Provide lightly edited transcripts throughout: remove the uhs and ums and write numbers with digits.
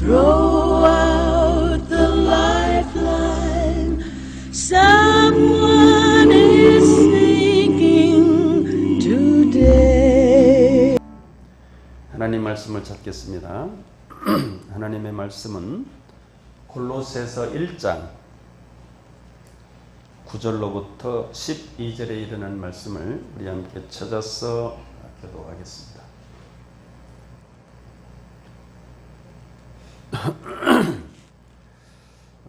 Throw out the lifeline. Someone is sinking today. 하나님 말씀을 찾겠습니다. 하나님의 말씀은 골로새서 1장 9절로부터 12절에 이르는 말씀을 우리 함께 찾아서 교독하겠습니다.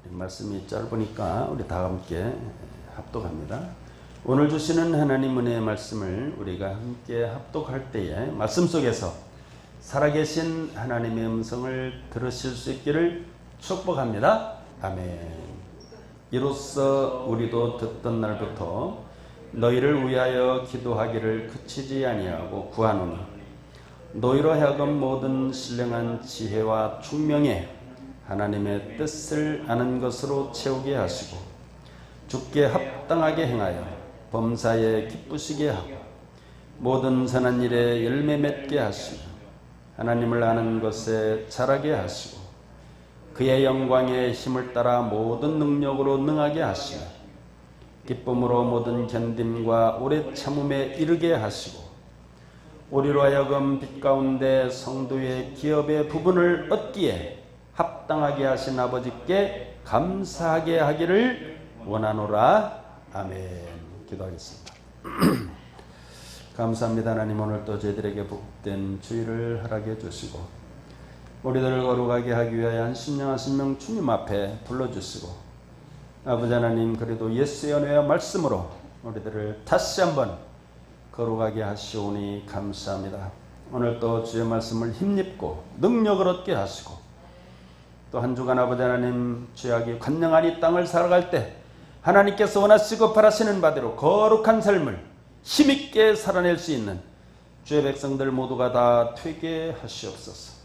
우리 말씀이 짧으니까 우리 다 함께 합독합니다. 오늘 주시는 하나님 은혜의 말씀을 우리가 함께 합독할 때에 말씀 속에서 살아계신 하나님의 음성을 들으실 수 있기를 축복합니다. 아멘. 이로써 우리도 듣던 날부터 너희를 위하여 기도하기를 그치지 아니하고 구하노니 너희로 하여금 모든 신령한 지혜와 총명에 하나님의 뜻을 아는 것으로 채우게 하시고 주께 합당하게 행하여 범사에 기쁘시게 하고 모든 선한 일에 열매 맺게 하시고 하나님을 아는 것에 자라게 하시고 그의 영광의 힘을 따라 모든 능력으로 능하게 하시며 기쁨으로 모든 견딤과 오래 참음에 이르게 하시고 우리로 하여금 빛 가운데 성도의 기업의 부분을 얻기에 합당하게 하신 아버지께 감사하게 하기를 원하노라. 아멘. 기도하겠습니다. 감사합니다. 하나님, 오늘 또 저희들에게 복된 주일을 허락해 주시고 우리들을 거룩하게 하기 위하여 한 신령한 신명 주님 앞에 불러주시고 아버지 하나님, 그래도 예수의 은혜와 말씀으로 우리들을 다시 한번 거룩하게 하시오니 감사합니다. 오늘 또 주의 말씀을 힘입고 능력을 얻게 하시고 또 한 주간 아버지 하나님 죄악이 관영한 이 땅을 살아갈 때 하나님께서 원하시고 바라시는 바대로 거룩한 삶을 힘있게 살아낼 수 있는 주의 백성들 모두가 다 되게 하시옵소서.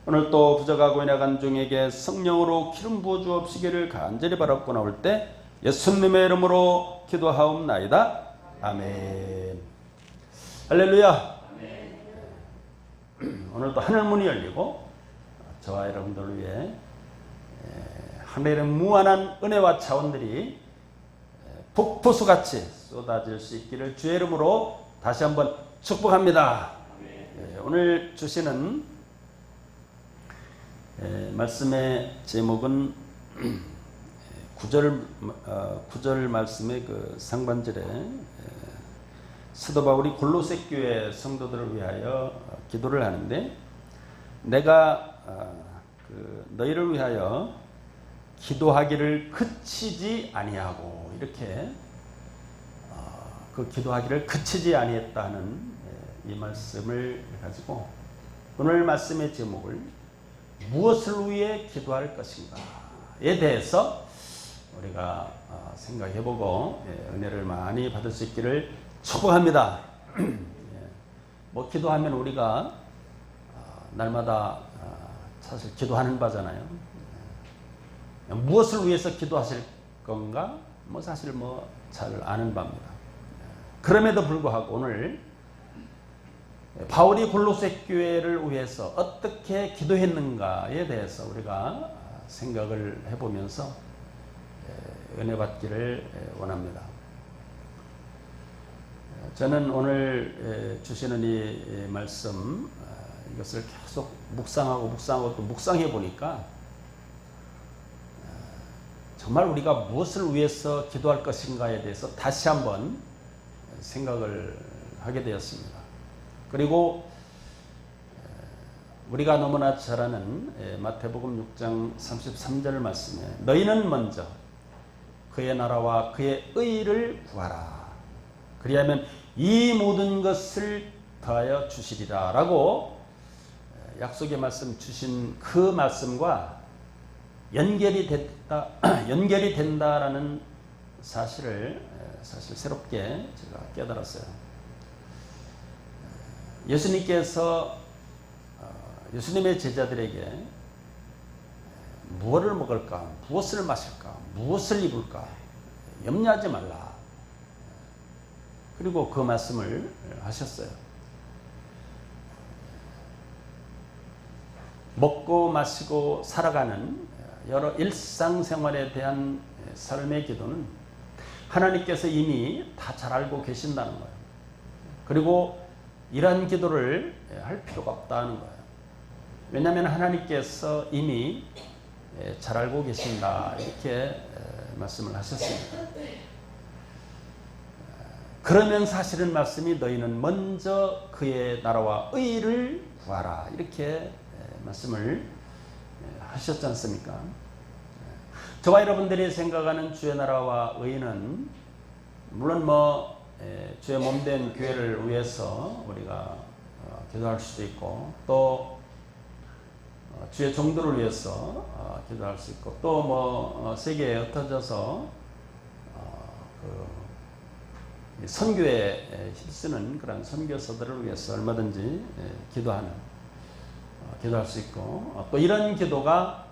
오늘 또 부족하고 나간 중에게 성령으로 기름 부어 주옵시기를 간절히 바라고 나올 때 예수님의 이름으로 기도하옵나이다. 아멘. 할렐루야. 오늘도 하늘문이 열리고 저와 여러분들을 위해 하늘의 무한한 은혜와 차원들이 폭포수같이 쏟아질 수 있기를 주의 이름으로 다시 한번 축복합니다. 오늘 주시는 말씀의 제목은 9절 말씀의 그 상반절에 사도 바울이 골로새 교회 성도들을 위하여 기도를 하는데 내가 너희를 위하여 기도하기를 그치지 아니하고 이렇게 그 기도하기를 그치지 아니했다는 이 말씀을 가지고 오늘 말씀의 제목을 무엇을 위해 기도할 것인가에 대해서 우리가 생각해보고 은혜를 많이 받을 수 있기를 축복합니다. 뭐 기도하면 우리가 날마다 사실 기도하는 바잖아요. 무엇을 위해서 기도하실 건가? 뭐 사실 뭐 잘 아는 바입니다. 그럼에도 불구하고 오늘 바울이 골로새 교회를 위해서 어떻게 기도했는가에 대해서 우리가 생각을 해보면서 은혜 받기를 원합니다. 저는 오늘 주시는 이 말씀 이것을 계속 묵상하고 또 묵상해 보니까 정말 우리가 무엇을 위해서 기도할 것인가에 대해서 다시 한번 생각을 하게 되었습니다. 그리고 우리가 너무나 잘 아는 마태복음 6장 33절 말씀에 너희는 먼저 그의 나라와 그의 의를 구하라. 그리하면 이 모든 것을 더하여 주시리라 라고 약속의 말씀 주신 그 말씀과 연결이 된다라는 사실을 사실 새롭게 제가 깨달았어요. 예수님께서 예수님의 제자들에게 무엇을 먹을까, 무엇을 마실까, 무엇을 입을까 염려하지 말라. 그리고 그 말씀을 하셨어요. 먹고 마시고 살아가는 여러 일상생활에 대한 삶의 기도는 하나님께서 이미 다 잘 알고 계신다는 거예요. 그리고 이러한 기도를 할 필요가 없다는 거예요. 왜냐하면 하나님께서 이미 잘 알고 계신다 이렇게 말씀을 하셨습니다. 그러면 사실은 말씀이 너희는 먼저 그의 나라와 의를 구하라 이렇게 말씀을 하셨지 않습니까? 저와 여러분들이 생각하는 주의 나라와 의는 물론 주의 몸된 교회를 위해서 우리가 기도할 수도 있고 또 주의 종도를 위해서 기도할 수 있고 또 세계에 흩어져서 선교에 힘쓰는 그런 선교사들을 위해서 얼마든지 기도할 수 있고 또 이런 기도가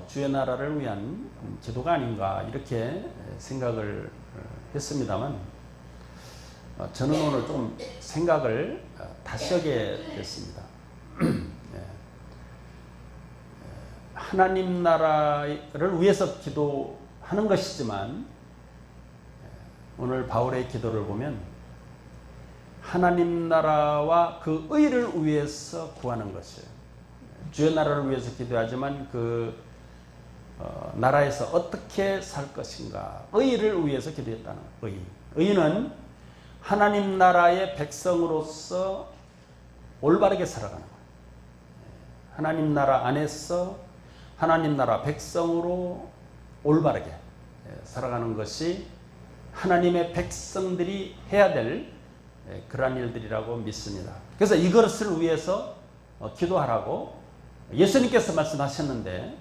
주의 나라를 위한 기도가 아닌가 이렇게 생각을 했습니다만 저는 오늘 좀 생각을 다시 하게 됐습니다. 하나님 나라를 위해서 기도하는 것이지만 오늘 바울의 기도를 보면 하나님 나라와 그 의를 위해서 구하는 것이에요. 주의 나라를 위해서 기도하지만 그 나라에서 어떻게 살 것인가 의를 위해서 기도했다는 거예요. 의는 하나님 나라의 백성으로서 올바르게 살아가는 거예요. 하나님 나라 안에서 하나님 나라 백성으로 올바르게 살아가는 것이 하나님의 백성들이 해야 될 그러한 일들이라고 믿습니다. 그래서 이것을 위해서 기도하라고 예수님께서 말씀하셨는데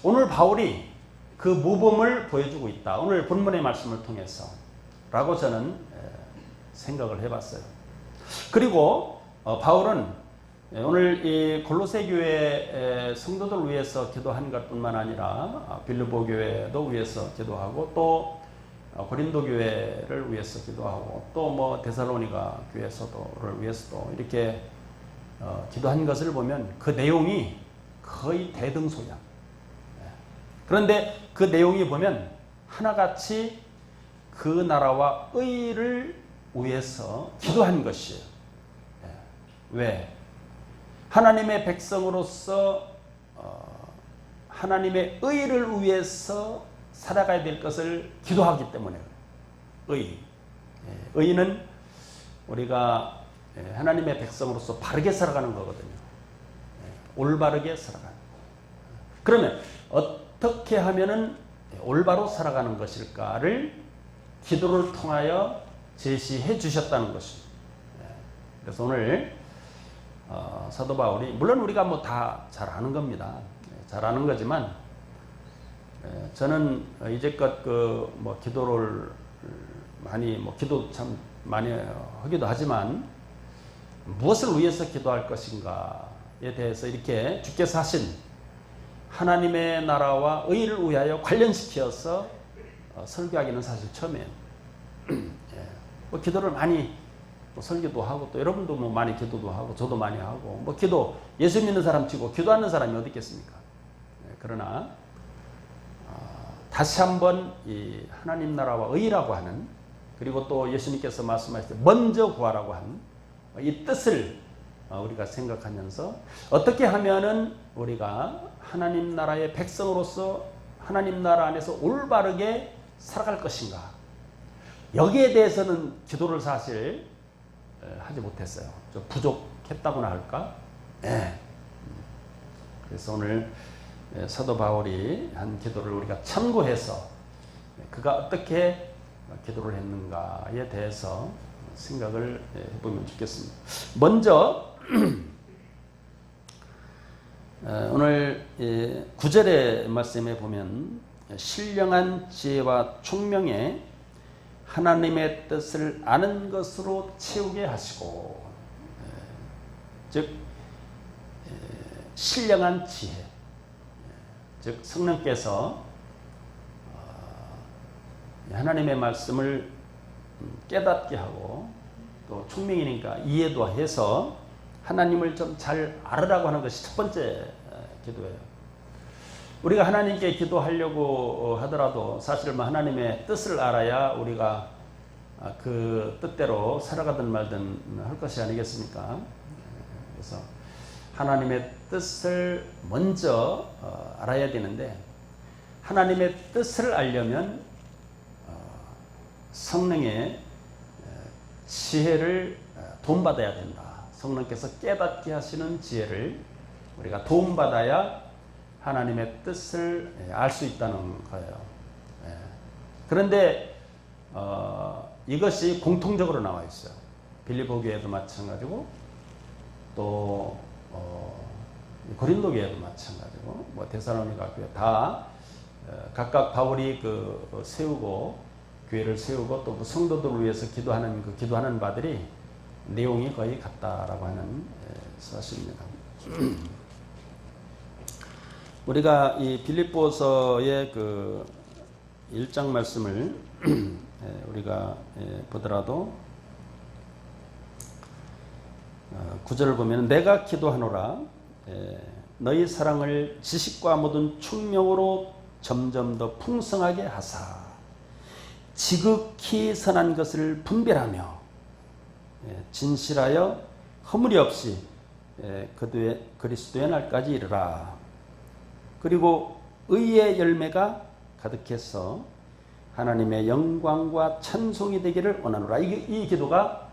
오늘 바울이 그 모범을 보여주고 있다. 오늘 본문의 말씀을 통해서 라고 저는 생각을 해봤어요. 그리고 바울은 오늘 이 골로새 교회 성도들 위해서 기도한 것뿐만 아니라 빌립보 교회도 위해서 기도하고 또 고린도 교회를 위해서 기도하고 또 데살로니가 교회를 위해서도 이렇게 기도한 것을 보면 그 내용이 거의 대등소이야. 그런데 그 내용이 보면 하나같이 그 나라와 의를 위해서 기도한 것이에요. 왜? 하나님의 백성으로서 하나님의 의를 위해서 살아가야 될 것을 기도하기 때문에 의는 우리가 하나님의 백성으로서 바르게 살아가는 거거든요. 올바르게 살아가는. 그러면 어떻게 하면은 올바로 살아가는 것일까를 기도를 통하여 제시해 주셨다는 것입니다. 그래서 오늘 사도 바울이 물론 우리가 다 잘 아는 겁니다. 잘 아는 거지만 저는 이제껏 기도를 많이 기도 참 많이 하기도 하지만 무엇을 위해서 기도할 것인가에 대해서 이렇게 주께서 하신 하나님의 나라와 의를 위하여 관련시켜서 설교하기는 사실 처음이에요. 기도를 많이 설교도 하고 또 여러분도 많이 기도도 하고 저도 많이 하고 기도 예수 믿는 사람 치고 기도하는 사람이 어디 있겠습니까? 그러나 다시 한번 이 하나님 나라와 의라고 하는 그리고 또 예수님께서 말씀하실 때 먼저 구하라고 하는 이 뜻을 우리가 생각하면서 어떻게 하면은 우리가 하나님 나라의 백성으로서 하나님 나라 안에서 올바르게 살아갈 것인가 여기에 대해서는 기도를 사실 하지 못했어요. 좀 부족했다고나 할까? 네. 그래서 오늘 사도 바울이 한 기도를 우리가 참고해서 그가 어떻게 기도를 했는가에 대해서 생각을 해보면 좋겠습니다. 먼저 오늘 9절의 말씀에 보면 신령한 지혜와 총명에 하나님의 뜻을 아는 것으로 채우게 하시고 즉 신령한 지혜 즉 성령께서 하나님의 말씀을 깨닫게 하고 또 총명이니까 이해도 해서 하나님을 좀 잘 알으라고 하는 것이 첫 번째 기도예요. 우리가 하나님께 기도하려고 하더라도 사실 뭐 하나님의 뜻을 알아야 우리가 그 뜻대로 살아가든 말든 할 것이 아니겠습니까? 그래서 하나님의 뜻을 먼저 알아야 되는데, 하나님의 뜻을 알려면 성령의 지혜를 도움받아야 된다. 성령께서 깨닫게 하시는 지혜를 우리가 도움받아야 하나님의 뜻을 알 수 있다는 거예요. 그런데 이것이 공통적으로 나와 있어요. 빌립보 교회도 마찬가지고 또 고린도 교회도 마찬가지고 뭐 데살로니가 교회 다 각각 바울이 세우고 교회를 세우고 또 성도들을 위해서 기도하는 기도하는 바들이 내용이 거의 같다라고 하는 사실입니다. 우리가 이 빌립보서의 1장 말씀을 우리가 보더라도 9절을 보면 내가 기도하노라 너희 사랑을 지식과 모든 총명으로 점점 더 풍성하게 하사 지극히 선한 것을 분별하며 진실하여 허물이 없이 그리스도의 날까지 이르라. 그리고 의의 열매가 가득해서 하나님의 영광과 찬송이 되기를 원하노라. 이 기도가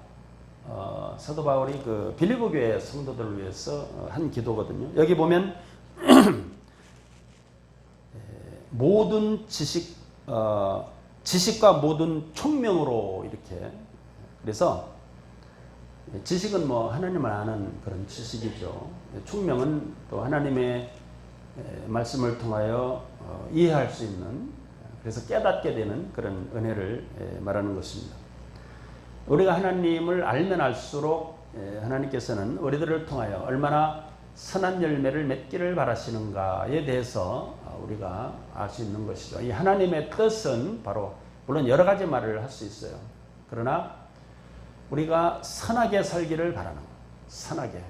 사도 바울이 빌립보 교회 성도들을 위해서 한 기도거든요. 여기 보면 모든 지식과 모든 총명으로 이렇게, 그래서 지식은 뭐 하나님을 아는 그런 지식이죠. 총명은 또 하나님의 말씀을 통하여 이해할 수 있는, 그래서 깨닫게 되는 그런 은혜를 말하는 것입니다. 우리가 하나님을 알면 알수록 하나님께서는 우리들을 통하여 얼마나 선한 열매를 맺기를 바라시는가에 대해서 우리가 알 수 있는 것이죠. 이 하나님의 뜻은 바로, 물론 여러 가지 말을 할 수 있어요. 그러나 우리가 선하게 살기를 바라는 거예요. 선하게.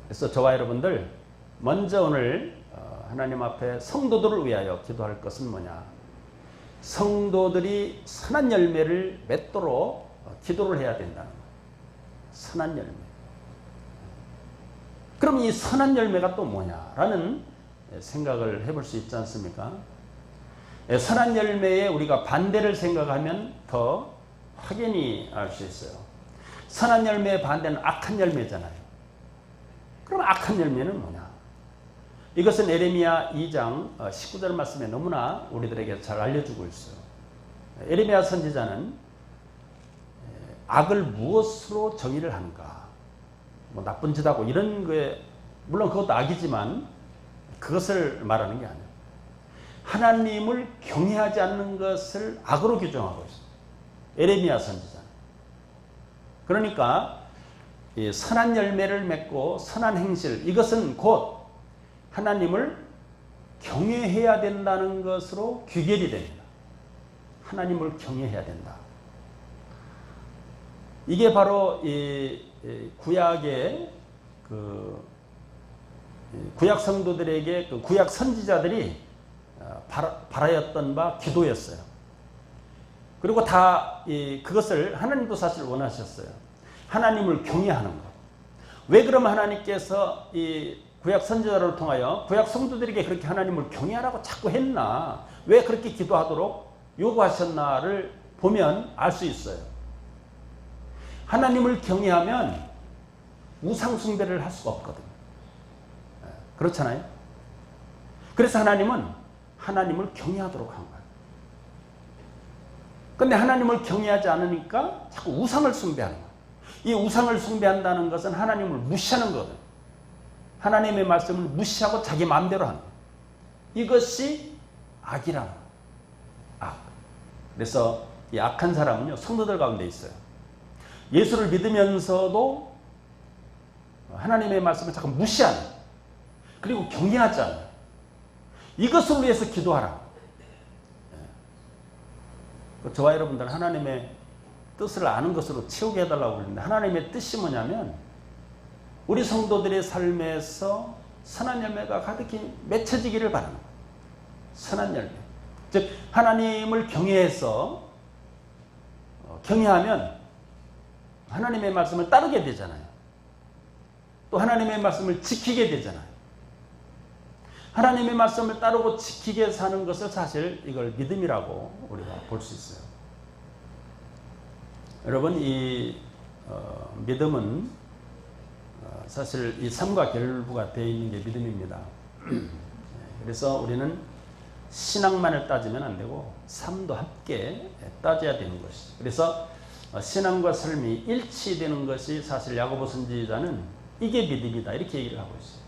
그래서 저와 여러분들 먼저 오늘 하나님 앞에 성도들을 위하여 기도할 것은 뭐냐? 성도들이 선한 열매를 맺도록 기도를 해야 된다는 거예요. 선한 열매. 그럼 이 선한 열매가 또 뭐냐라는 생각을 해볼 수 있지 않습니까? 선한 열매에 우리가 반대를 생각하면 더 확연히 알 수 있어요. 선한 열매의 반대는 악한 열매잖아요. 그럼 악한 열매는 뭐냐? 이것은 에레미야 2장 19절 말씀에 너무나 우리들에게 잘 알려주고 있어요. 에레미야 선지자는 악을 무엇으로 정의를 하는가? 뭐 나쁜 짓하고 이런 거에, 물론 그것도 악이지만 그것을 말하는 게 아니에요. 하나님을 경외하지 않는 것을 악으로 규정하고 있어요. 에레미야 선지자는. 그러니까 이 선한 열매를 맺고 선한 행실, 이것은 곧 하나님을 경외해야 된다는 것으로 귀결이 됩니다. 하나님을 경외해야 된다. 이게 바로 이 구약의 구약 성도들에게 구약 선지자들이 바라였던 바 기도였어요. 그리고 다 그것을 하나님도 사실 원하셨어요. 하나님을 경외하는 것. 왜 그러면 하나님께서 이 구약 선지자를 통하여 구약 성도들에게 그렇게 하나님을 경외하라고 자꾸 했나? 왜 그렇게 기도하도록 요구하셨나를 보면 알 수 있어요. 하나님을 경외하면 우상 숭배를 할 수가 없거든요. 그렇잖아요. 그래서 하나님은 하나님을 경외하도록 한 거예요. 그런데 하나님을 경외하지 않으니까 자꾸 우상을 숭배하는 거예요. 이 우상을 숭배한다는 것은 하나님을 무시하는 거거든요. 하나님의 말씀을 무시하고 자기 마음대로 하는 거예요. 이것이 악이라는 거예요. 악. 그래서 이 악한 사람은요, 성도들 가운데 있어요. 예수를 믿으면서도 하나님의 말씀을 자꾸 무시하는, 그리고 경외하지 않아요. 이것을 위해서 기도하라. 저와 여러분들은 하나님의 뜻을 아는 것으로 채우게 해달라고 그러는데, 하나님의 뜻이 뭐냐면 우리 성도들의 삶에서 선한 열매가 가득히 맺혀지기를 바라는 거예요. 선한 열매. 즉 하나님을 경외해서 경외하면 하나님의 말씀을 따르게 되잖아요. 또 하나님의 말씀을 지키게 되잖아요. 하나님의 말씀을 따르고 지키게 사는 것을 사실 이걸 믿음이라고 우리가 볼 수 있어요. 여러분 이 믿음은 사실 이 삶과 결부가 되어 있는 게 믿음입니다. 그래서 우리는 신앙만을 따지면 안 되고 삶도 함께 따져야 되는 것이죠. 그래서 신앙과 삶이 일치되는 것이 사실 야고보 선지자는 이게 믿음이다 이렇게 얘기를 하고 있어요.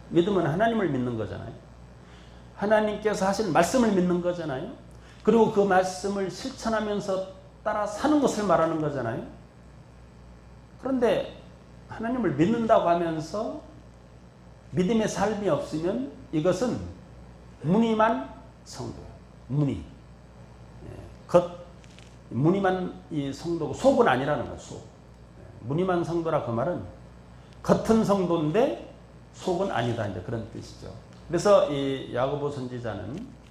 믿음은 하나님을 믿는 거잖아요. 하나님께서 하신 말씀을 믿는 거잖아요. 그리고 그 말씀을 실천하면서 따라 사는 것을 말하는 거잖아요. 그런데 하나님을 믿는다고 하면서 믿음의 삶이 없으면 이것은 무늬만 성도예요. 무늬. 무늬만 이 성도고 속은 아니라는 거예요. 속. 무늬만 성도라 그 말은 겉은 성도인데 속은 아니다 이제 그런 뜻이죠. 그래서 이 야고보 선지자는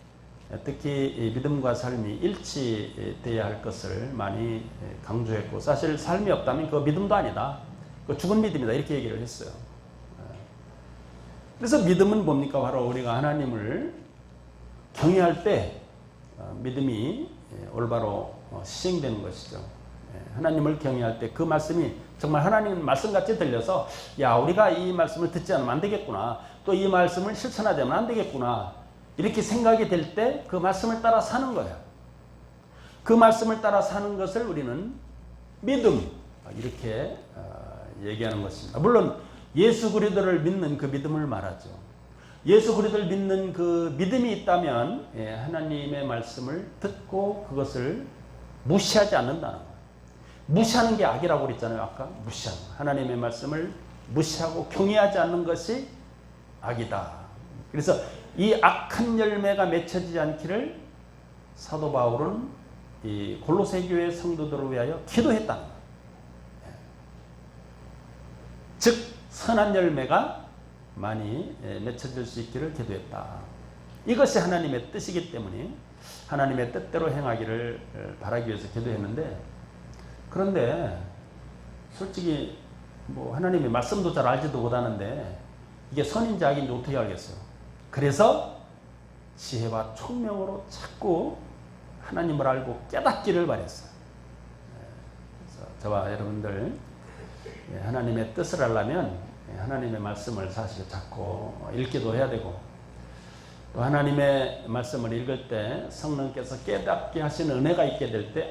특히 이 믿음과 삶이 일치돼야 할 것을 많이 강조했고 사실 삶이 없다면 그 믿음도 아니다. 그 죽은 믿음이다 이렇게 얘기를 했어요. 그래서 믿음은 뭡니까? 바로 우리가 하나님을 경외할 때 믿음이 올바로 시행되는 것이죠. 하나님을 경외할 때 그 말씀이 정말 하나님 말씀같이 들려서 야 우리가 이 말씀을 듣지 않으면 안 되겠구나. 또 이 말씀을 실천하지 않으면 안 되겠구나. 이렇게 생각이 될 때 그 말씀을 따라 사는 거예요. 그 말씀을 따라 사는 것을 우리는 믿음 이렇게 얘기하는 것입니다. 물론 예수 그리스도를 믿는 그 믿음을 말하죠. 예수 그리스도를 믿는 그 믿음이 있다면 하나님의 말씀을 듣고 그것을 무시하지 않는다는 거예요. 무시하는 게 악이라고 그랬잖아요. 아까 무시하는 하나님의 말씀을 무시하고 경외하지 않는 것이 악이다. 그래서 이 악한 열매가 맺혀지지 않기를 사도 바울은 이 골로새 교회 성도들을 위하여 기도했다는 거예요. 즉 선한 열매가 많이 맺혀질 수 있기를 기도했다. 이것이 하나님의 뜻이기 때문에 하나님의 뜻대로 행하기를 바라기 위해서 기도했는데 그런데 솔직히 뭐 하나님의 말씀도 잘 알지도 못하는데 이게 선인지 악인지 어떻게 알겠어요? 그래서 지혜와 총명으로 자꾸 하나님을 알고 깨닫기를 바랬어요. 그래서 저와 여러분들 하나님의 뜻을 알려면 하나님의 말씀을 사실 자꾸 읽기도 해야 되고 또 하나님의 말씀을 읽을 때 성령께서 깨닫게 하시는 은혜가 있게 될 때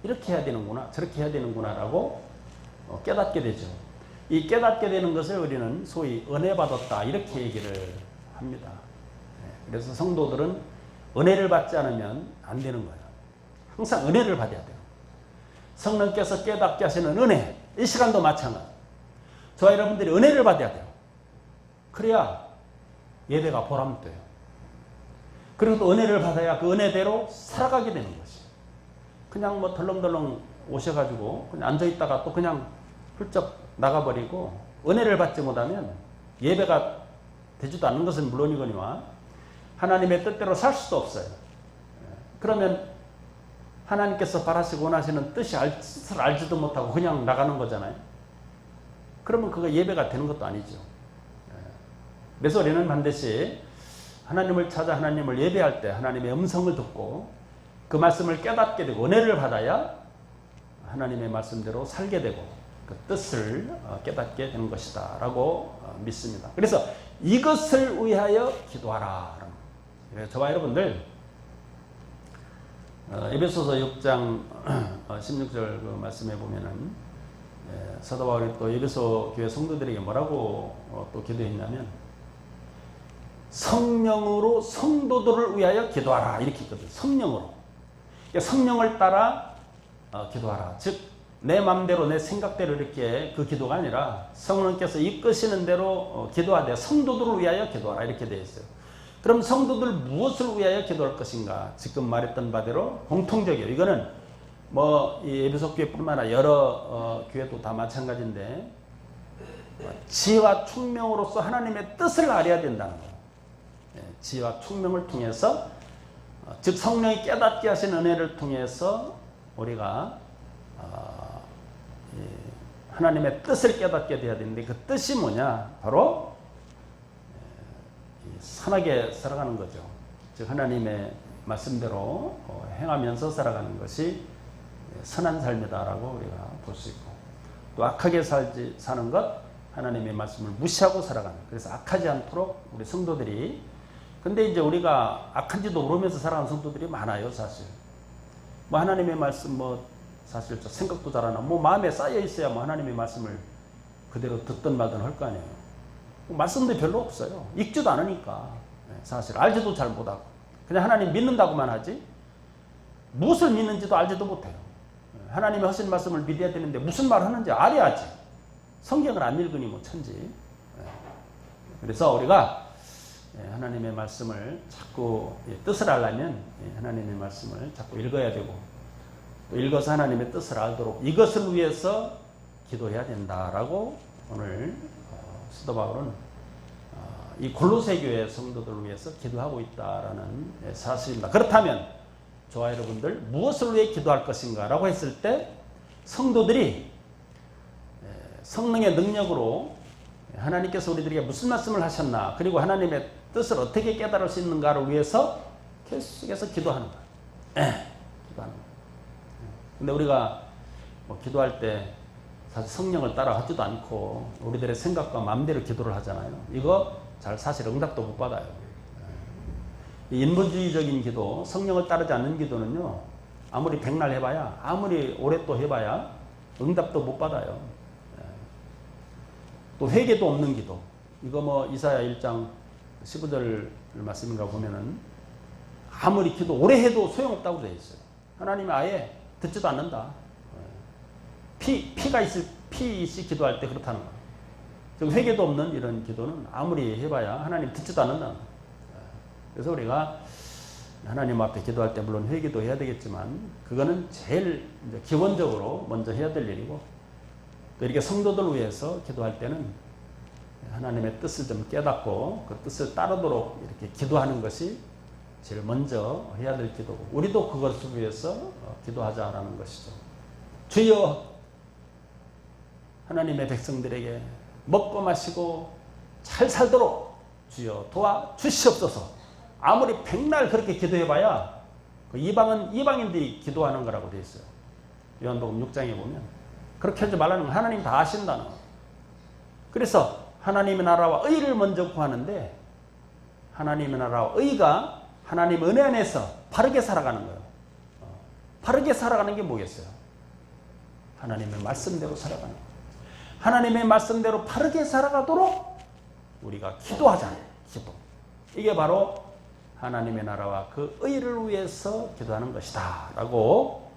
이렇게 해야 되는구나 저렇게 해야 되는구나 라고 깨닫게 되죠. 이 깨닫게 되는 것을 우리는 소위 은혜 받았다 이렇게 얘기를 합니다. 그래서 성도들은 은혜를 받지 않으면 안 되는 거예요. 항상 은혜를 받아야 돼요. 성령께서 깨닫게 하시는 은혜 이 시간도 마찬가지. 저와 여러분들이 은혜를 받아야 돼요. 그래야 예배가 보람돼요. 그리고 또 은혜를 받아야 그 은혜대로 살아가게 되는 것이. 그냥 뭐 덜렁덜렁 오셔가지고 그냥 앉아있다가 또 그냥 훌쩍 나가버리고 은혜를 받지 못하면 예배가 되지도 않는 것은 물론이거니와 하나님의 뜻대로 살 수도 없어요. 그러면 하나님께서 바라시고 원하시는 뜻을 알지도 못하고 그냥 나가는 거잖아요. 그러면 그거 예배가 되는 것도 아니죠. 그래서 우리는 반드시 하나님을 찾아 하나님을 예배할 때 하나님의 음성을 듣고 그 말씀을 깨닫게 되고 은혜를 받아야 하나님의 말씀대로 살게 되고 그 뜻을 깨닫게 되는 것이다 라고 믿습니다. 그래서 이것을 위하여 기도하라. 저와 여러분들 에베소서 6장 16절 그 말씀에 보면은 사도 바울이 또 에베소 교회 성도들에게 뭐라고 또 기도했냐면 성령으로 성도들을 위하여 기도하라 이렇게 했거든요. 성령으로. 성령을 따라 기도하라. 즉 내 마음대로 내 생각대로 이렇게 그 기도가 아니라 성령께서 이끄시는 대로 기도하되 성도들을 위하여 기도하라 이렇게 되어 있어요. 그럼 성도들 무엇을 위하여 기도할 것인가? 지금 말했던 바대로 공통적이에요. 이거는 뭐 이 에베소 교회뿐만 아니라 여러 교회도 다 마찬가지인데 지혜와 총명으로서 하나님의 뜻을 알아야 된다는 거예요. 지혜와 총명을 통해서 즉 성령이 깨닫게 하신 은혜를 통해서 우리가 하나님의 뜻을 깨닫게 돼야 되는데 그 뜻이 뭐냐? 바로 선하게 살아가는 거죠. 즉 하나님의 말씀대로 행하면서 살아가는 것이 선한 삶이다라고 우리가 볼 수 있고, 또 악하게 사는 것, 하나님의 말씀을 무시하고 살아가는. 그래서 악하지 않도록 우리 성도들이, 근데 이제 우리가 악한지도 모르면서 살아가는 성도들이 많아요, 사실. 뭐 하나님의 말씀 사실 저 생각도 잘 안 하고 마음에 쌓여 있어야 하나님의 말씀을 그대로 듣든 말든 할 거 아니에요. 말씀도 별로 없어요. 읽지도 않으니까. 사실 알지도 잘 못하고 그냥 하나님 믿는다고만 하지 무엇을 믿는지도 알지도 못해요. 하나님이 하신 말씀을 믿어야 되는데 무슨 말 하는지 알아야지. 성경을 안 읽으니 천지. 그래서 우리가 하나님의 말씀을 자꾸 뜻을 알려면 하나님의 말씀을 자꾸 읽어야 되고, 또 읽어서 하나님의 뜻을 알도록 이것을 위해서 기도해야 된다라고 오늘 사도 바울은 이 골로새 교회 성도들을 위해서 기도하고 있다라는 사실입니다. 그렇다면 저와 여러분들 무엇을 위해 기도할 것인가 라고 했을 때 성도들이 성령의 능력으로 하나님께서 우리들에게 무슨 말씀을 하셨나, 그리고 하나님의 뜻을 어떻게 깨달을 수 있는가를 위해서 계속해서 기도하는 거예요. 기도하는 거예요. 근데 우리가 기도할 때 사실 성령을 따라 하지도 않고 우리들의 생각과 마음대로 기도를 하잖아요. 이거 사실 응답도 못 받아요. 인본주의적인 기도, 성령을 따르지 않는 기도는요, 아무리 백날 해봐야, 아무리 오래 또 해봐야 응답도 못 받아요. 또 회개도 없는 기도. 이거 이사야 1장 15절 말씀인가 보면은 아무리 기도 오래 해도 소용없다고 되어 있어요. 하나님이 아예 듣지도 않는다. 피가 있이 기도할 때 그렇다는 거예요. 즉 회개도 없는 이런 기도는 아무리 해봐야 하나님 듣지도 않는다는 거예요. 그래서 우리가 하나님 앞에 기도할 때 물론 회개도 해야 되겠지만 그거는 제일 기본적으로 먼저 해야 될 일이고, 또 이렇게 성도들 위해서 기도할 때는 하나님의 뜻을 좀 깨닫고 그 뜻을 따르도록 이렇게 기도하는 것이 제일 먼저 해야 될 기도고, 우리도 그것을 위해서 기도하자라는 것이죠. 주여, 하나님의 백성들에게 먹고 마시고 잘 살도록 주여 도와 주시옵소서. 아무리 백날 그렇게 기도해봐야 그 이방인들이 기도하는 거라고 되어 있어요. 요한복음 6장에 보면 그렇게 하지 말라는 건 하나님 다 아신다는 거예요. 그래서 하나님의 나라와 의를 먼저 구하는데, 하나님의 나라와 의가 하나님 은혜 안에서 바르게 살아가는 거예요. 바르게 살아가는 게 뭐겠어요? 하나님의 말씀대로 살아가는 거예요. 하나님의 말씀대로 바르게 살아가도록 우리가 기도하잖아요. 기도. 이게 바로 하나님의 나라와 그 의를 위해서 기도하는 것이다 라고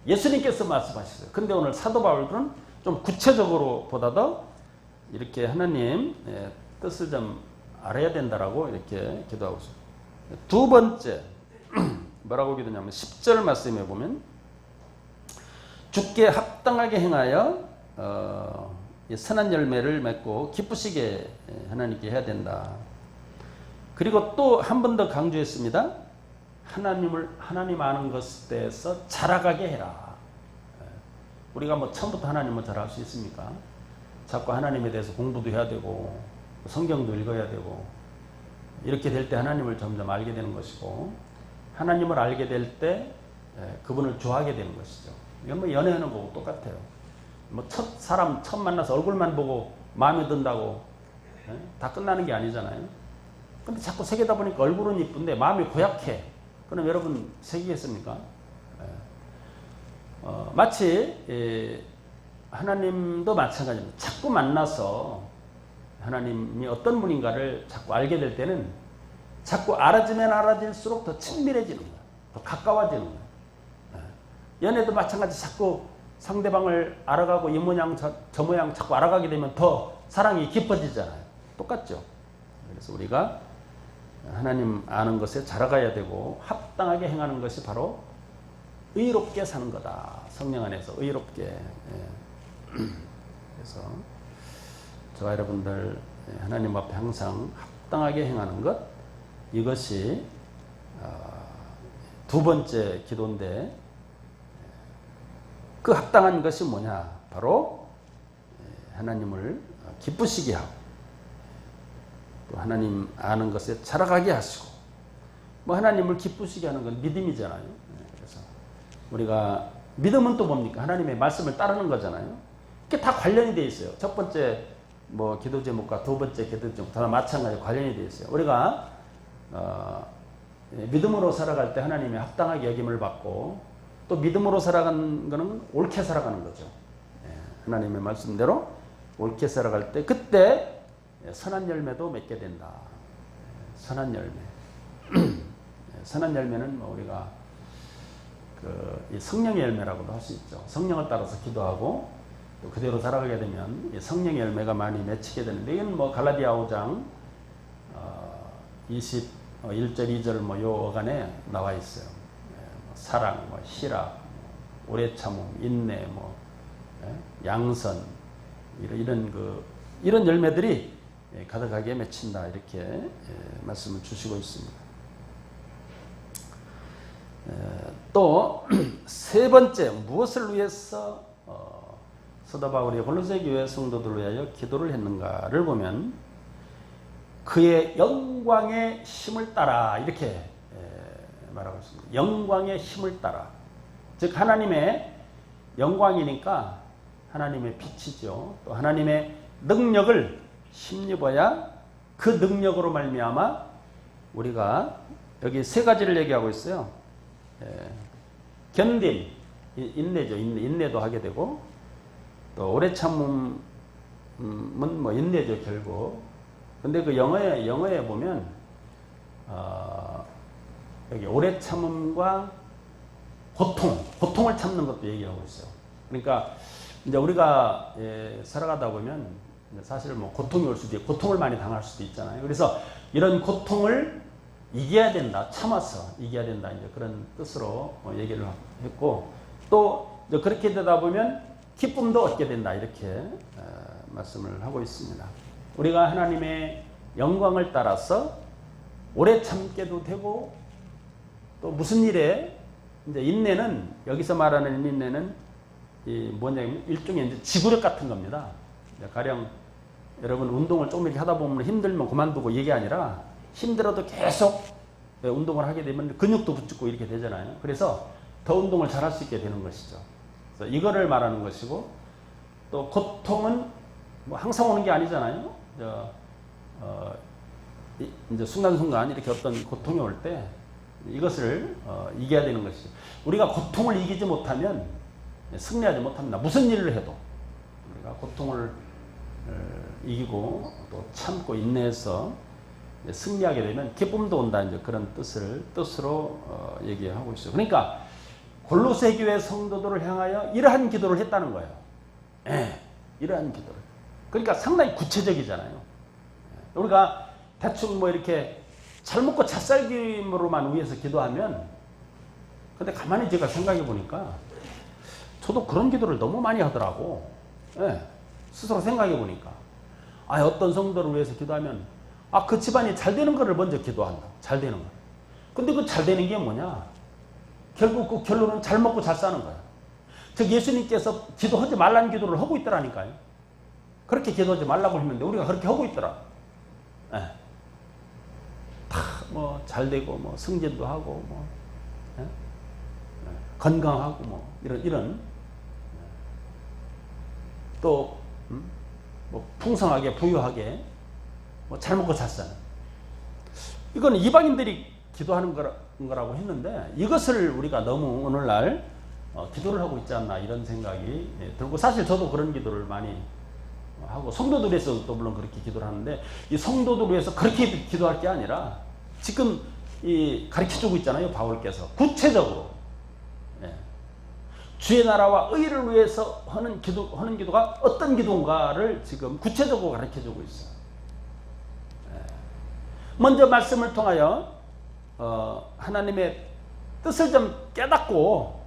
예수님께서 말씀하셨어요. 근데 오늘 사도 바울은 좀 구체적으로 보다도 이렇게 하나님 뜻을 좀 알아야 된다라고 이렇게 기도하고 있어요. 두 번째 뭐라고 기도냐면 10절 말씀에 보면 주께 합당하게 행하여 선한 열매를 맺고 기쁘시게 하나님께 해야 된다. 그리고 또 한 번 더 강조했습니다. 하나님 아는 것에 대해서 자라가게 해라. 우리가 처음부터 하나님을 잘 알 수 있습니까? 자꾸 하나님에 대해서 공부도 해야 되고 성경도 읽어야 되고, 이렇게 될 때 하나님을 점점 알게 되는 것이고, 하나님을 알게 될 때 그분을 좋아하게 되는 것이죠. 이건 연애하는 거고 똑같아요. 첫 사람 처음 만나서 얼굴만 보고 마음에 든다고 다 끝나는 게 아니잖아요. 근데 자꾸 새기다 보니까 얼굴은 이쁜데 마음이 고약해. 그럼 여러분 새기겠습니까? 마치 하나님도 마찬가지입니다. 자꾸 만나서 하나님이 어떤 분인가를 자꾸 알게 될 때는 자꾸 알아지면 알아질수록 더 친밀해지는 거예요. 더 가까워지는 거예요. 연애도 마찬가지. 자꾸 상대방을 알아가고 이 모양 저 모양 자꾸 알아가게 되면 더 사랑이 깊어지잖아요. 똑같죠. 그래서 우리가 하나님 아는 것에 자라가야 되고 합당하게 행하는 것이 바로 의롭게 사는 거다. 성령 안에서 의롭게. 그래서 저와 여러분들 하나님 앞에 항상 합당하게 행하는 것, 이것이 두 번째 기도인데, 그 합당한 것이 뭐냐? 바로 하나님을 기쁘시게 하고 또 하나님 아는 것에 자라가게 하시고, 뭐 하나님을 기쁘시게 하는 건 믿음이잖아요. 그래서 우리가 믿음은 또 뭡니까? 하나님의 말씀을 따르는 거잖아요. 이게 다 관련이 되어 있어요. 첫 번째 뭐 기도 제목과 두 번째 기도 제목 다 마찬가지로 관련이 되어 있어요. 우리가 믿음으로 살아갈 때 하나님의 합당하게 여김을 받고, 또 믿음으로 살아가는 것은 옳게 살아가는 거죠. 하나님의 말씀대로 옳게 살아갈 때 그때 선한 열매도 맺게 된다. 선한 열매. 선한 열매는 뭐 우리가 이 성령의 열매라고도 할 수 있죠. 성령을 따라서 기도하고 또 그대로 살아가게 되면 이 성령의 열매가 많이 맺히게 되는데, 이건 뭐 갈라디아 5장 21절 2절 뭐 요 어간에 나와 있어요. 사랑, 뭐 희락, 오래 참음, 인내, 뭐 양선, 이런 열매들이 가득하게 맺힌다, 이렇게 말씀을 주시고 있습니다. 또 세 번째, 무엇을 위해서 사도 바울이 골로새 교회 성도들을 위하여 기도를 했는가를 보면, 그의 영광의 힘을 따라, 이렇게 말하고 있습니다. 영광의 힘을 따라. 즉 하나님의 영광이니까 하나님의 빛이죠. 또 하나님의 능력을 힘입어야 그 능력으로 말미암아 우리가, 여기 세 가지를 얘기하고 있어요. 견딤, 인내죠. 인내도 하게 되고, 또 오래 참음은 뭐 인내죠, 결국. 근데 그 영어에 보면 여기 오래 참음과 고통을 참는 것도 얘기하고 있어요. 그러니까 이제 우리가 살아가다 보면 사실 뭐 고통이 올 수도 있고 고통을 많이 당할 수도 있잖아요. 그래서 이런 고통을 이겨야 된다, 참아서 이겨야 된다, 이제 그런 뜻으로 얘기를 했고, 또 그렇게 되다 보면 기쁨도 얻게 된다, 이렇게 말씀을 하고 있습니다. 우리가 하나님의 영광을 따라서 오래 참게도 되고, 또 무슨 일에 이제 인내는, 여기서 말하는 인내는 뭐냐면 일종의 이제 지구력 같은 겁니다. 가령 여러분 운동을 조금 이렇게 하다 보면 힘들면 그만두고 이게 아니라, 힘들어도 계속 운동을 하게 되면 근육도 붙고 이렇게 되잖아요. 그래서 더 운동을 잘할 수 있게 되는 것이죠. 그래서 이거를 말하는 것이고, 또 고통은 뭐 항상 오는 게 아니잖아요. 이제 순간순간 이렇게 어떤 고통이 올 때 이것을 이겨야 되는 것이죠. 우리가 고통을 이기지 못하면 승리하지 못합니다. 무슨 일을 해도 우리가 고통을 이기고 또 참고 인내해서 승리하게 되면 기쁨도 온다, 이제 그런 뜻으로 얘기하고 있어요. 그러니까 골로새 교회 성도들을 향하여 이러한 기도를 했다는 거예요. 이러한 기도를. 그러니까 상당히 구체적이잖아요. 우리가 대충 뭐 이렇게 잘 먹고 잘 살기로만 위해서 기도하면, 근데 가만히 제가 생각해 보니까 저도 그런 기도를 너무 많이 하더라고. 스스로 생각해 보니까, 어떤 성도를 위해서 기도하면 그 집안이 잘 되는 거를 먼저 기도한다. 잘 되는 거. 근데 그 잘 되는 게 뭐냐? 결국 그 결론은 잘 먹고 잘 사는 거야. 즉 예수님께서 기도하지 말라는 기도를 하고 있더라니까요. 그렇게 기도하지 말라고 했는데 우리가 그렇게 하고 있더라. 다 뭐 잘 되고 뭐 승진도 하고 뭐 건강하고 뭐 이런 또 뭐 풍성하게 부유하게 뭐 잘 먹고 잘 사는, 이거는 이방인들이 기도하는 거라고 했는데, 이것을 우리가 너무 오늘날 기도를 하고 있지 않나, 이런 생각이 들고, 사실 저도 그런 기도를 많이 하고 성도들 위해서도 물론 그렇게 기도를 하는데, 이 성도들 위해서 그렇게 기도할 게 아니라 지금 이 가르쳐주고 있잖아요, 바울께서. 구체적으로 주의 나라와 의를 위해서 하는 기도가 어떤 기도인가를 지금 구체적으로 가르쳐주고 있어요. 먼저 말씀을 통하여 하나님의 뜻을 좀 깨닫고,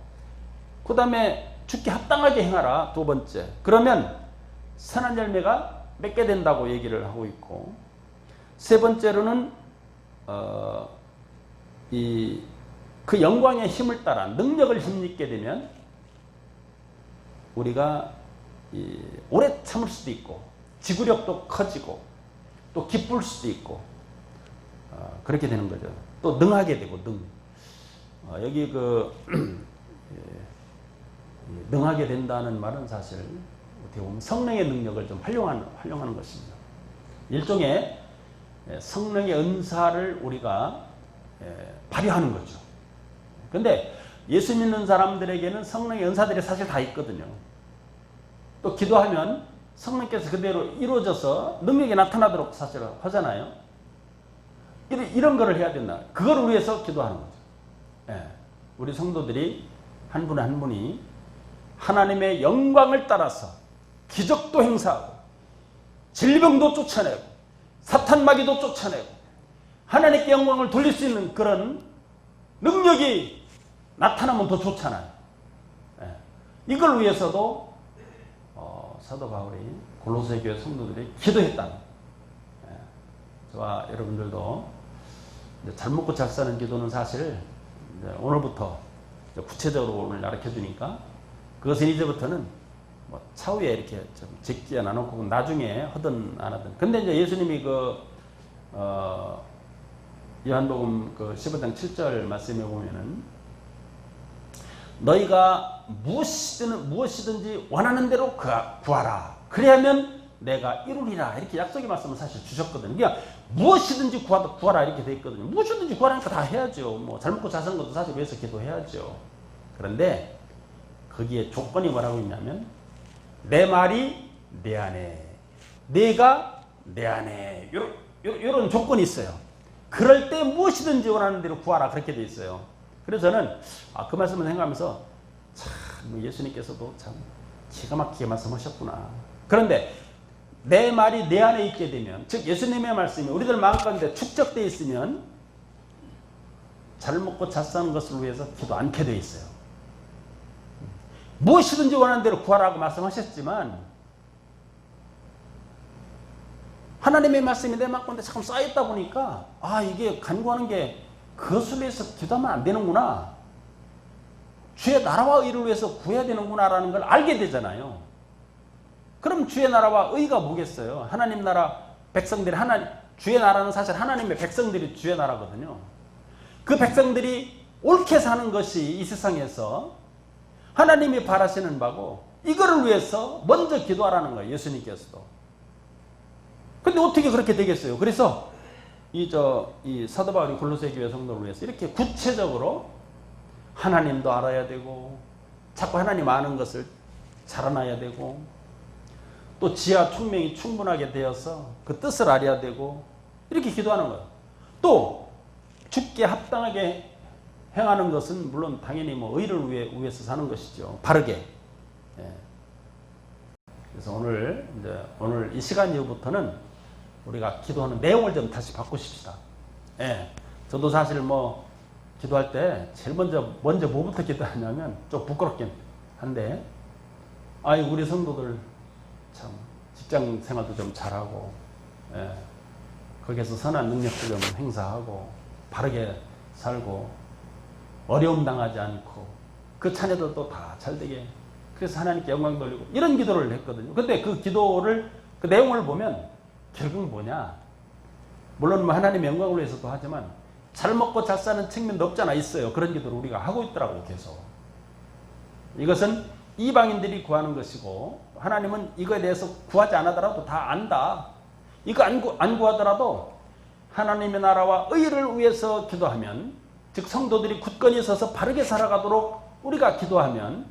그 다음에 주께 합당하게 행하라. 두 번째, 그러면 선한 열매가 맺게 된다고 얘기를 하고 있고, 세 번째로는 그 영광의 힘을 따라 능력을 힘입게 되면 우리가 오래 참을 수도 있고 지구력도 커지고 또 기쁠 수도 있고 그렇게 되는 거죠. 또 능하게 되고 여기 능하게 된다는 말은 사실 어떻게 보면 성령의 능력을 좀 활용하는 것입니다. 일종의 성령의 은사를 우리가 발휘하는 거죠. 그런데 예수 믿는 사람들에게는 성령의 은사들이 사실 다 있거든요. 또 기도하면 성령께서 그대로 이루어져서 능력이 나타나도록 사실 하잖아요. 이런 거를 해야 된다. 그걸 위해서 기도하는 거죠. 우리 성도들이 한 분 한 분이 하나님의 영광을 따라서 기적도 행사하고 질병도 쫓아내고 사탄 마귀도 쫓아내고 하나님께 영광을 돌릴 수 있는 그런 능력이 나타나면 더 좋잖아요. 이걸 위해서도 사도 바울이 골로새 교회 성도들이 기도했다는, 저와 여러분들도 잘 먹고 잘 사는 기도는 사실 오늘부터 구체적으로 오늘 가르쳐 주니까 그것은 이제부터는 뭐 차후에 이렇게 좀 적지 않아놓고 나중에 하든 안 하든. 근데 이제 예수님이 요한복음 15장 7절 말씀에 보면은 너희가 무엇이든지 원하는 대로 구하라. 그래야면 내가 이루리라. 이렇게 약속의 말씀을 사실 주셨거든요. 그러니까 무엇이든지 구하라 이렇게 돼 있거든요. 무엇이든지 구하라니까 다 해야죠. 뭐 잘 먹고 잘 사는 것도 사실 위해서 기도해야죠. 그런데 거기에 조건이 뭐라고 있냐면 내 말이 내 안에, 내가 내 안에, 이런 조건이 있어요. 그럴 때 무엇이든지 원하는 대로 구하라 그렇게 돼 있어요. 그래서 저는 그 말씀을 생각하면서 참 예수님께서도 참 기가 막히게 말씀하셨구나. 그런데 내 말이 내 안에 있게 되면, 즉 예수님의 말씀이 우리들 마음 가운데 축적되어 있으면 잘 먹고 잘 사는 것을 위해서 기도 않게 되어 있어요. 무엇이든지 원하는 대로 구하라고 말씀하셨지만 하나님의 말씀이 내 마음 가운데 자꾸 쌓였다 보니까 이게 간구하는 게 그것을 위해서 기도하면 안 되는구나. 주의 나라와 의를 위해서 구해야 되는구나라는 걸 알게 되잖아요. 그럼 주의 나라와 의가 뭐겠어요? 하나님 나라 백성들이 주의 나라는 사실 하나님의 백성들이 주의 나라거든요. 그 백성들이 옳게 사는 것이 이 세상에서 하나님이 바라시는 바고 이거를 위해서 먼저 기도하라는 거예요. 예수님께서도. 근데 어떻게 그렇게 되겠어요? 그래서 이 사도 바울이 골로새 교회 성도를 위해서 이렇게 구체적으로 하나님도 알아야 되고 자꾸 하나님 아는 것을 자라나야 되고 또 지혜와 총명이 충분하게 되어서 그 뜻을 알아야 되고 이렇게 기도하는 거예요. 또 주께 합당하게 행하는 것은 물론 당연히 의를 위해서 사는 것이죠. 바르게. 그래서 오늘 이 시간 이후부터는 우리가 기도하는 내용을 좀 다시 바꾸십시다. 저도 사실 기도할 때 제일 먼저 뭐부터 기도하냐면 좀 부끄럽긴 한데, 우리 성도들 참 직장 생활도 좀 잘하고, 거기에서 선한 능력도 좀 행사하고, 바르게 살고, 어려움 당하지 않고, 그 자녀들도 다 잘되게, 그래서 하나님께 영광 돌리고, 이런 기도를 했거든요. 근데 그 기도를, 그 내용을 보면 결국은 뭐냐? 물론 하나님의 영광을 위해서도 하지만 잘 먹고 잘 사는 측면도 없잖아. 있어요. 그런 기도를 우리가 하고 있더라고 계속. 이것은 이방인들이 구하는 것이고 하나님은 이거에 대해서 구하지 않았더라도 다 안다. 이거 안 구하더라도 하나님의 나라와 의를 위해서 기도하면, 즉 성도들이 굳건히 서서 바르게 살아가도록 우리가 기도하면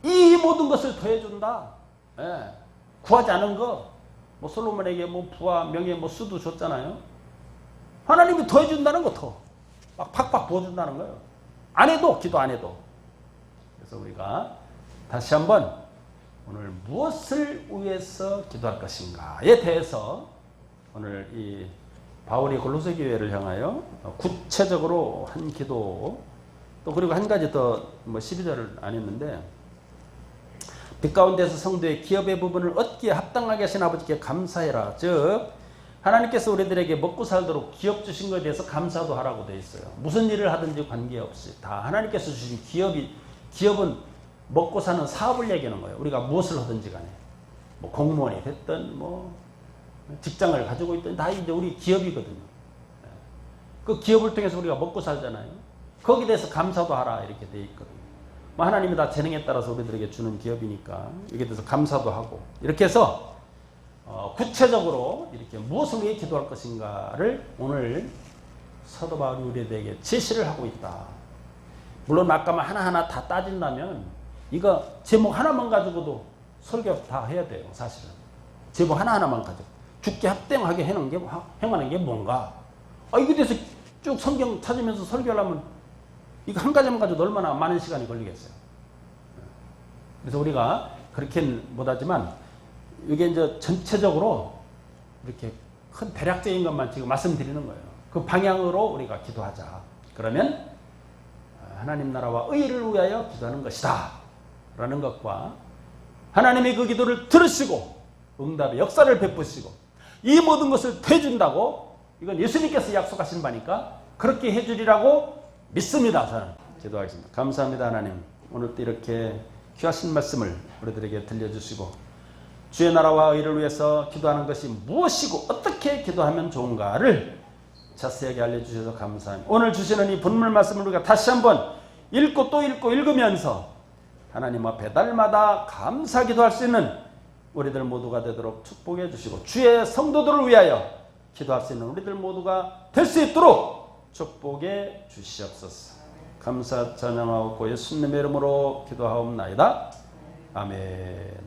이 모든 것을 더해준다. 구하지 않은 거, 솔로몬에게 부와 명예 수도 줬잖아요. 하나님이 더해준다는 거 막 팍팍 부어준다는 거예요. 안 해도, 기도 안 해도. 그래서 우리가 다시 한번 오늘 무엇을 위해서 기도할 것인가에 대해서 오늘 이 바울이 골로새 교회를 향하여 구체적으로 한 기도, 또 그리고 한 가지 더 12절을 안 했는데 빛 가운데서 성도의 기업의 부분을 얻기에 합당하게 하신 아버지께 감사해라. 즉 하나님께서 우리들에게 먹고 살도록 기업 주신 것에 대해서 감사도 하라고 되어 있어요. 무슨 일을 하든지 관계없이 다 하나님께서 주신 기업은 먹고 사는 사업을 얘기하는 거예요. 우리가 무엇을 하든지 간에 뭐 공무원이 됐든 뭐 직장을 가지고 있든 다 이제 우리 기업이거든요. 그 기업을 통해서 우리가 먹고 살잖아요. 거기에 대해서 감사도 하라 이렇게 되어 있거든요. 뭐 하나님이 다 재능에 따라서 우리들에게 주는 기업이니까 여기에 대해서 감사도 하고 이렇게 해서 구체적으로 이렇게 무엇을 위해 기도할 것인가를 오늘 사도 바울이 우리에게 제시를 하고 있다. 물론 아까만 하나하나 다 따진다면 이거 제목 하나만 가지고도 설교 다 해야 돼요. 사실은 제목 하나하나만 가지고 죽게 합당하게 행하는 게 뭔가 이거에 대해서 쭉 성경 찾으면서 설교하려면 이거 한 가지만 가지고 얼마나 많은 시간이 걸리겠어요. 그래서 우리가 그렇게는 못하지만 이게 이제 전체적으로 이렇게 큰 대략적인 것만 지금 말씀드리는 거예요. 그 방향으로 우리가 기도하자. 그러면 하나님 나라와 의를 위하여 기도하는 것이다 라는 것과 하나님이 그 기도를 들으시고 응답의 역사를 베푸시고 이 모든 것을 해준다고 이건 예수님께서 약속하신 바니까 그렇게 해주리라고 믿습니다. 저는 기도하겠습니다. 감사합니다. 하나님 오늘 또 이렇게 귀하신 말씀을 우리들에게 들려주시고 주의 나라와 의를 위해서 기도하는 것이 무엇이고 어떻게 기도하면 좋은가를 자세하게 알려주셔서 감사합니다. 오늘 주시는 이 본문 말씀을 우리가 다시 한번 읽고 또 읽고 읽으면서 하나님 앞에 날마다 감사 기도할 수 있는 우리들 모두가 되도록 축복해 주시고 주의 성도들을 위하여 기도할 수 있는 우리들 모두가 될 수 있도록 축복해 주시옵소서. 감사 찬양하옵고 예수님의 이름으로 기도하옵나이다. 아멘.